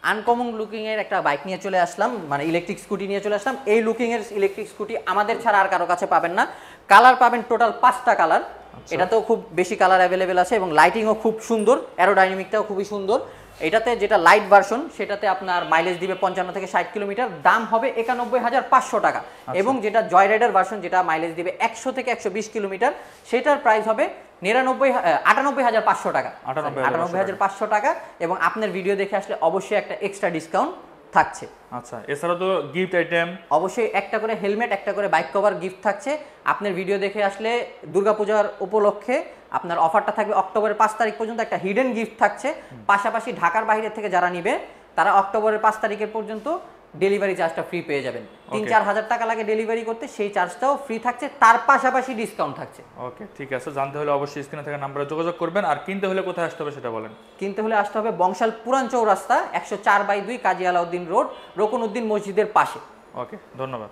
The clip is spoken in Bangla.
আনকমন লুকিং এর একটা বাইক নিয়ে চলে আসলাম, মানে ইলেকট্রিক স্কুটি নিয়ে চলে আসলাম। এই লুকিং এর ইলেকট্রিক স্কুটি আমাদের ছাড়া আর কারো কাছে পাবেন না। কালার পাবেন টোটাল 5টা কালার। এটাতেও খুব বেশি কালার অ্যাভেলেবেল আছে এবং লাইটিংও খুব সুন্দর, অ্যারোডাইনামিকটাও খুবই সুন্দর। এটাতে যেটা লাইট ভার্সন সেটাতে আপনার মাইলেজ দিবে 55 থেকে 60 কিলোমিটার, দাম হবে 91,500 টাকা। এবং যেটা জয় রাইডার ভার্সন যেটা মাইলেজ দিবে 100 থেকে 120 কিলোমিটার, সেটার প্রাইস হবে 98,500 টাকা। 98,500 টাকা। এবং আপনার ভিডিও দেখে আসলে অবশ্যই একটা এক্সট্রা ডিসকাউন্ট থাকছে। আচ্ছা, এছাড়া তো গিফট আইটেম অবশ্যই একটা করে হেলমেট, একটা করে বাইক কভার গিফট থাকছে। আপনার ভিডিও দেখে আসলে দুর্গাপূজার উপলক্ষে আপনার অফারটা থাকবে অক্টোবরের 5 তারিখ পর্যন্ত, একটা হিডেন গিফট থাকছে। পাশাপাশি ঢাকার বাইরে থেকে যারা নিবে তারা অক্টোবরের 5 তারিখের পর্যন্ত ডেলিভারি চার্জটা ফ্রি পেয়ে যাবেন। 3-4 হাজার টাকা লাগে ডেলিভারি করতে, সেই চার্জটাও ফ্রি থাকছে, তার পাশাপাশি ডিসকাউন্ট থাকছে। ওকে, ঠিক আছে। জানতে হলে অবশ্যই স্ক্রিনে থাকা নাম্বারে যোগাযোগ করবেন। আর কিনতে হলে কোথায় আসতে হবে সেটা বলেন। কিনতে হলে আসতে হবে বংশাল পুরান চৌরাস্তা 104/2 কাজী আলাউদ্দিন রোড, রকুনউদ্দিন মসজিদের পাশে। ওকে, ধন্যবাদ।